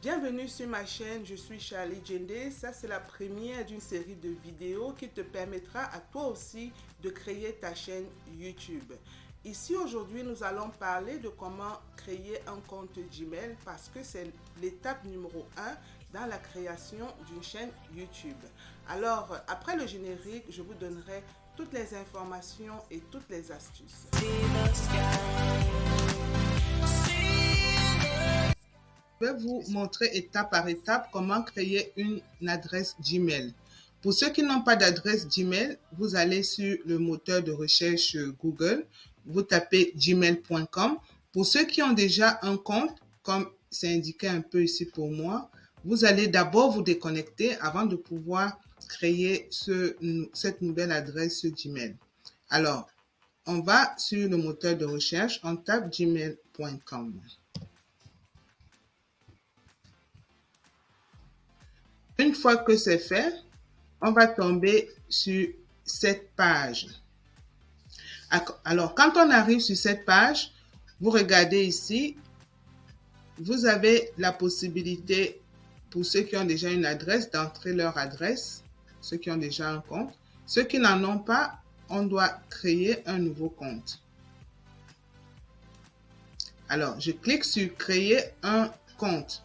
Bienvenue sur ma chaîne, je suis Charlie Djendé. Ça, c'est la première d'une série de vidéos qui te permettra à toi aussi de créer ta chaîne YouTube. Ici, aujourd'hui, nous allons parler de comment créer un compte Gmail parce que c'est l'étape numéro 1 dans la création d'une chaîne YouTube. Alors, après le générique, je vous donnerai toutes les informations et toutes les astuces. Je vais vous montrer étape par étape comment créer une adresse Gmail. Pour ceux qui n'ont pas d'adresse Gmail, vous allez sur le moteur de recherche Google, vous tapez gmail.com. Pour ceux qui ont déjà un compte, comme c'est indiqué un peu ici pour moi, vous allez d'abord vous déconnecter avant de pouvoir créer cette nouvelle adresse Gmail. Alors, on va sur le moteur de recherche, on tape gmail.com. Une fois que c'est fait, on va tomber sur cette page. Alors, quand on arrive sur cette page, vous regardez ici, vous avez la possibilité, pour ceux qui ont déjà une adresse, d'entrer leur adresse, ceux qui ont déjà un compte. Ceux qui n'en ont pas, on doit créer un nouveau compte. Alors, je clique sur créer un compte.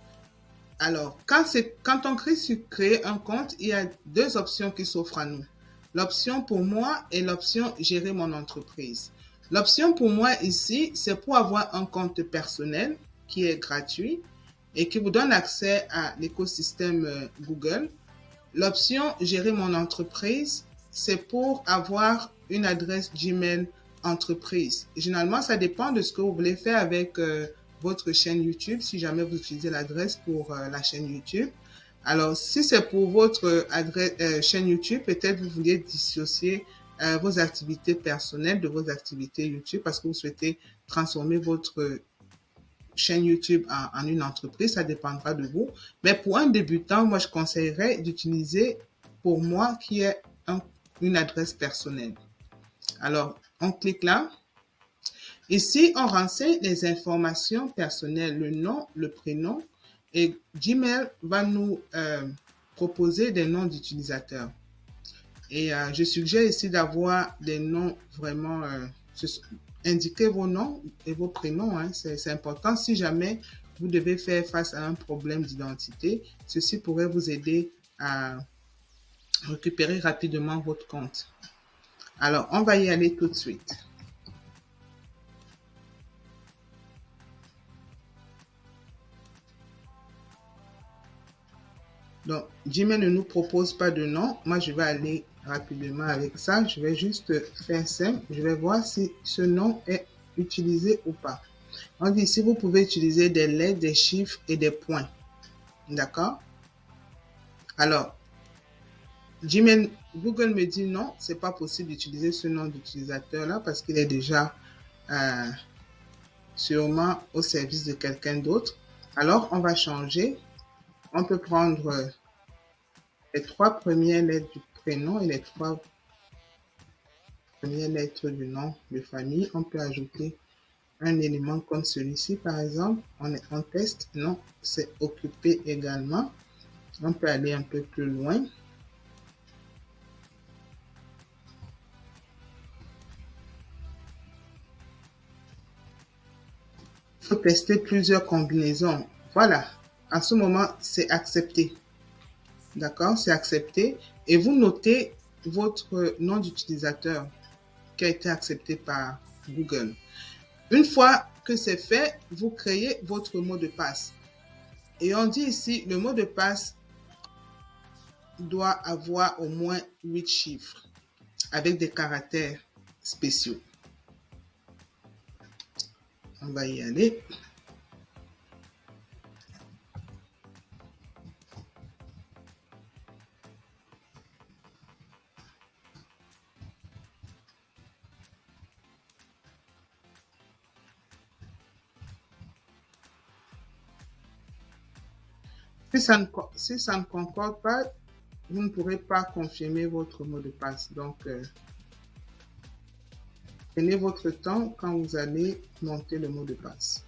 Alors, quand on clique sur créer un compte, il y a deux options qui s'offrent à nous. L'option pour moi et l'option gérer mon entreprise. L'option pour moi ici, c'est pour avoir un compte personnel qui est gratuit et qui vous donne accès à l'écosystème Google. L'option gérer mon entreprise, c'est pour avoir une adresse Gmail entreprise. Généralement, ça dépend de ce que vous voulez faire avec votre chaîne YouTube, si jamais vous utilisez l'adresse pour la chaîne YouTube. Alors, si c'est pour votre chaîne YouTube, peut-être vous vouliez dissocier vos activités personnelles de vos activités YouTube parce que vous souhaitez transformer votre chaîne YouTube en une entreprise, ça dépendra de vous. Mais pour un débutant, moi, je conseillerais d'utiliser pour moi qui est une adresse personnelle. Alors, on clique là. Ici, on renseigne les informations personnelles, le nom, le prénom, et Gmail va nous proposer des noms d'utilisateurs. Et je suggère ici d'avoir des noms vraiment, indiquez vos noms et vos prénoms, hein, c'est important. Si jamais vous devez faire face à un problème d'identité, ceci pourrait vous aider à récupérer rapidement votre compte. Alors, on va y aller tout de suite. Donc, Gmail ne nous propose pas de nom. Moi, je vais aller rapidement avec ça. Je vais juste faire simple. Je vais voir si ce nom est utilisé ou pas. On dit ici, vous pouvez utiliser des lettres, des chiffres et des points. D'accord? Alors, Google me dit non, c'est pas possible d'utiliser ce nom d'utilisateur-là parce qu'il est déjà sûrement au service de quelqu'un d'autre. Alors, on va changer. On peut prendre les 3 premières lettres du prénom et les 3 premières lettres du nom de famille. On peut ajouter un élément comme celui-ci, par exemple. On teste. Non, c'est occupé également. On peut aller un peu plus loin. Il faut tester plusieurs combinaisons. Voilà. À ce moment, c'est accepté. D'accord? C'est accepté. Et vous notez votre nom d'utilisateur qui a été accepté par Google. Une fois que c'est fait, vous créez votre mot de passe. Et on dit ici, le mot de passe doit avoir au moins 8 chiffres avec des caractères spéciaux. On va y aller. Si ça ne concorde pas, vous ne pourrez pas confirmer votre mot de passe. Donc, prenez votre temps quand vous allez monter le mot de passe.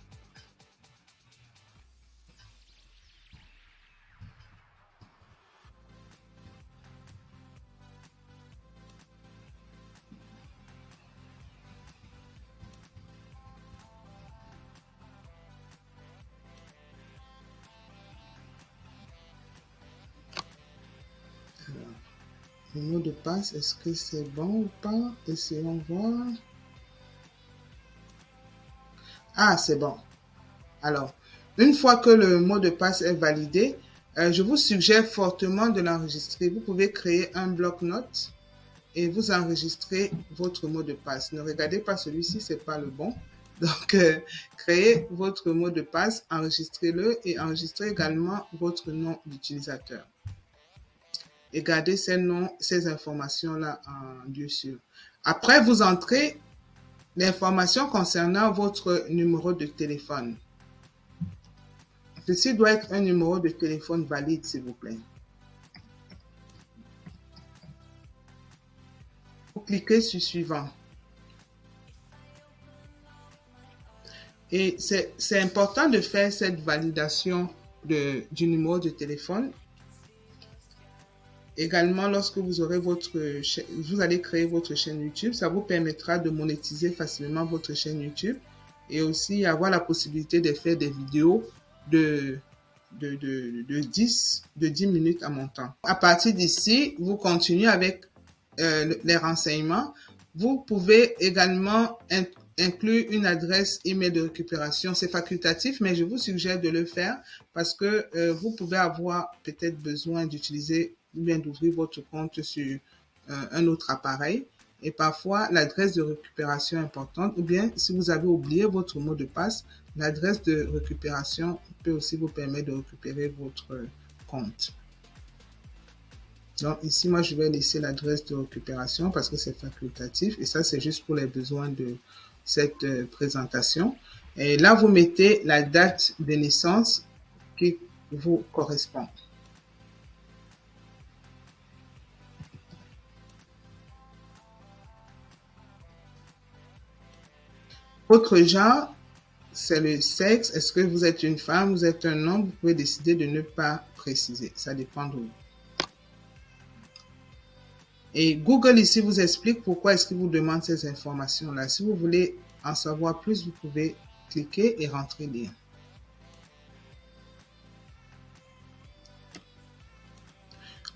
Le mot de passe, est-ce que c'est bon ou pas? Essayons voir. Ah, c'est bon. Alors, une fois que le mot de passe est validé, je vous suggère fortement de l'enregistrer. Vous pouvez créer un bloc-notes et vous enregistrez votre mot de passe. Ne regardez pas celui-ci, c'est pas le bon. Donc, créez votre mot de passe, enregistrez-le et enregistrez également votre nom d'utilisateur. Et gardez ces noms, ces informations-là en lieu sûr. Après, vous entrez l'information concernant votre numéro de téléphone. Ceci doit être un numéro de téléphone valide, s'il vous plaît. Vous cliquez sur suivant. Et c'est important de faire cette validation du numéro de téléphone. Également, lorsque vous allez créer votre chaîne YouTube, ça vous permettra de monétiser facilement votre chaîne YouTube et aussi avoir la possibilité de faire des vidéos de 10 minutes à montant. À partir d'ici, vous continuez avec les renseignements. Vous pouvez également inclure une adresse email de récupération. C'est facultatif, mais je vous suggère de le faire parce que vous pouvez avoir peut-être besoin d'utiliser ou bien d'ouvrir votre compte sur un autre appareil. Et parfois, l'adresse de récupération est importante. Ou bien, si vous avez oublié votre mot de passe, l'adresse de récupération peut aussi vous permettre de récupérer votre compte. Donc ici, moi, je vais laisser l'adresse de récupération parce que c'est facultatif. Et ça, c'est juste pour les besoins de cette présentation. Et là, vous mettez la date de naissance qui vous correspond. Votre genre, c'est le sexe. Est-ce que vous êtes une femme, vous êtes un homme? Vous pouvez décider de ne pas préciser. Ça dépend de vous. Et Google ici vous explique pourquoi est-ce qu'il vous demande ces informations-là. Si vous voulez en savoir plus, vous pouvez cliquer et rentrer lire.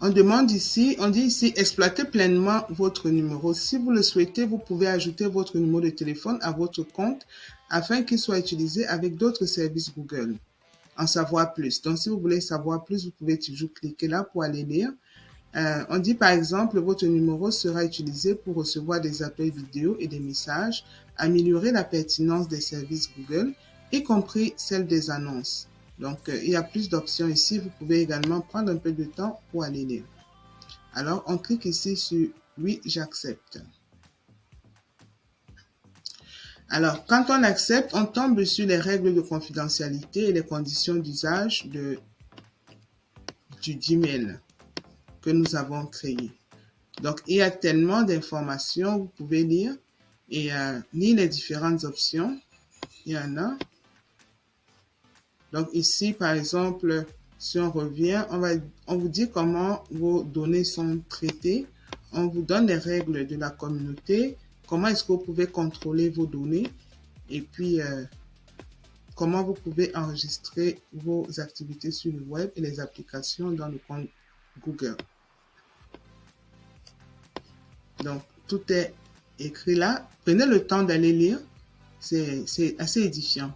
On dit ici, exploitez pleinement votre numéro. Si vous le souhaitez, vous pouvez ajouter votre numéro de téléphone à votre compte afin qu'il soit utilisé avec d'autres services Google. En savoir plus. Donc, si vous voulez savoir plus, vous pouvez toujours cliquer là pour aller lire. On dit par exemple, votre numéro sera utilisé pour recevoir des appels vidéo et des messages, améliorer la pertinence des services Google, y compris celle des annonces. Donc, il y a plus d'options ici. Vous pouvez également prendre un peu de temps pour aller lire. Alors, on clique ici sur « Oui, j'accepte ». Alors, quand on accepte, on tombe sur les règles de confidentialité et les conditions d'usage du Gmail que nous avons créé. Donc, il y a tellement d'informations, vous pouvez lire et lire les différentes options. Il y en a. Donc, ici, par exemple, si on revient, on vous dit comment vos données sont traitées. On vous donne les règles de la communauté, comment est-ce que vous pouvez contrôler vos données et puis comment vous pouvez enregistrer vos activités sur le web et les applications dans le compte Google. Donc, tout est écrit là. Prenez le temps d'aller lire. C'est assez édifiant.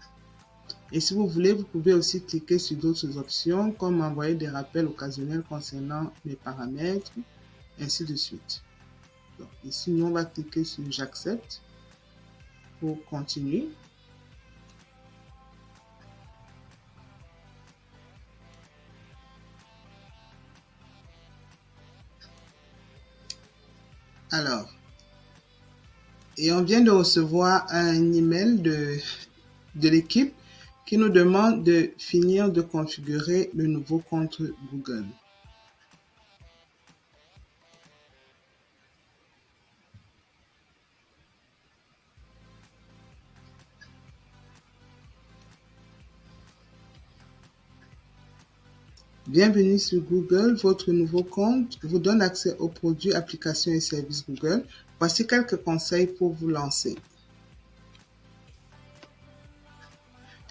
Et si vous voulez, vous pouvez aussi cliquer sur d'autres options comme envoyer des rappels occasionnels concernant les paramètres, ainsi de suite. Donc, ici, nous, on va cliquer sur « J'accepte » pour continuer. Alors, et on vient de recevoir un email de l'équipe qui nous demande de finir de configurer le nouveau compte Google. Bienvenue sur Google. Votre nouveau compte vous donne accès aux produits, applications et services Google. Voici quelques conseils pour vous lancer.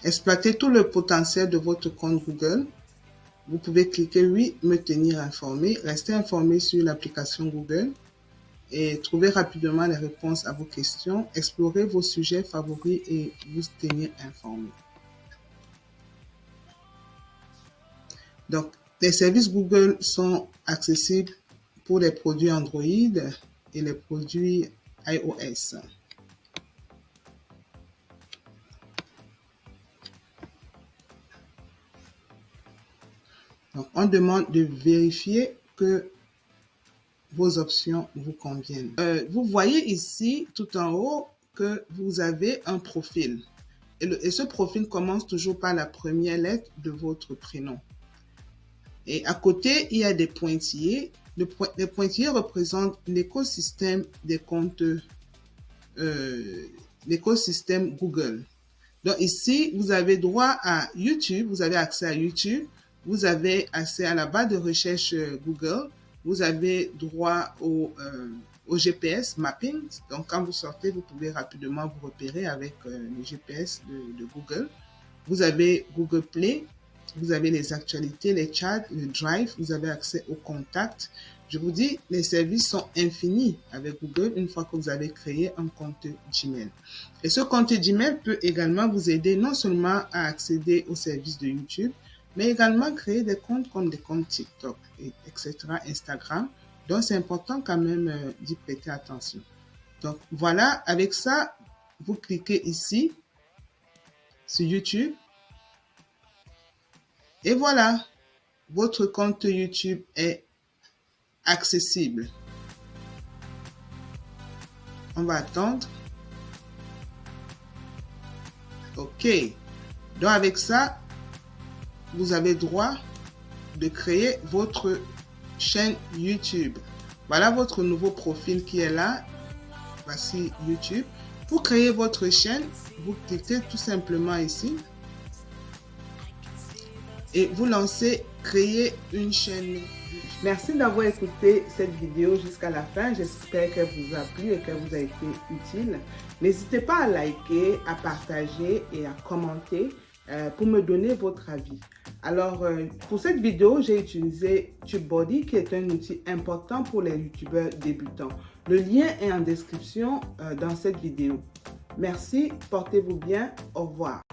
Exploitez tout le potentiel de votre compte Google. vous pouvez cliquer oui, me tenir informé. Restez informé sur l'application Google et trouvez rapidement les réponses à vos questions. Explorez vos sujets favoris et vous tenir informé. Donc, les services Google sont accessibles pour les produits Android et les produits iOS. Donc, on demande de vérifier que vos options vous conviennent. Vous voyez ici, tout en haut, que vous avez un profil. Et ce profil commence toujours par la première lettre de votre prénom. Et à côté, il y a des pointillés. Les pointillés représentent l'écosystème des comptes, l'écosystème Google. Donc ici, vous avez droit à YouTube, vous avez accès à YouTube, vous avez accès à la barre de recherche Google, vous avez droit au GPS mapping. Donc quand vous sortez, vous pouvez rapidement vous repérer avec le GPS de Google. Vous avez Google Play, vous avez les actualités, les chats, le Drive, vous avez accès aux contacts. Je vous dis, les services sont infinis avec Google une fois que vous avez créé un compte Gmail. Et ce compte Gmail peut également vous aider non seulement à accéder aux services de YouTube, mais également créer des comptes comme des comptes TikTok, etc., Instagram. Donc, c'est important quand même d'y prêter attention. Donc, voilà, avec ça, vous cliquez ici sur YouTube. Et voilà, votre compte YouTube est accessible. On va attendre. OK. Donc avec ça, vous avez droit de créer votre chaîne YouTube. Voilà votre nouveau profil qui est là. Voici YouTube. Pour créer votre chaîne, vous cliquez tout simplement ici. Et vous lancez créer une chaîne. Merci d'avoir écouté cette vidéo jusqu'à la fin. J'espère qu'elle vous a plu et qu'elle vous a été utile. N'hésitez pas à liker, à partager et à commenter pour me donner votre avis. Alors, pour cette vidéo, j'ai utilisé TubeBuddy qui est un outil important pour les youtubeurs débutants. Le lien est en description dans cette vidéo. Merci, portez-vous bien, au revoir.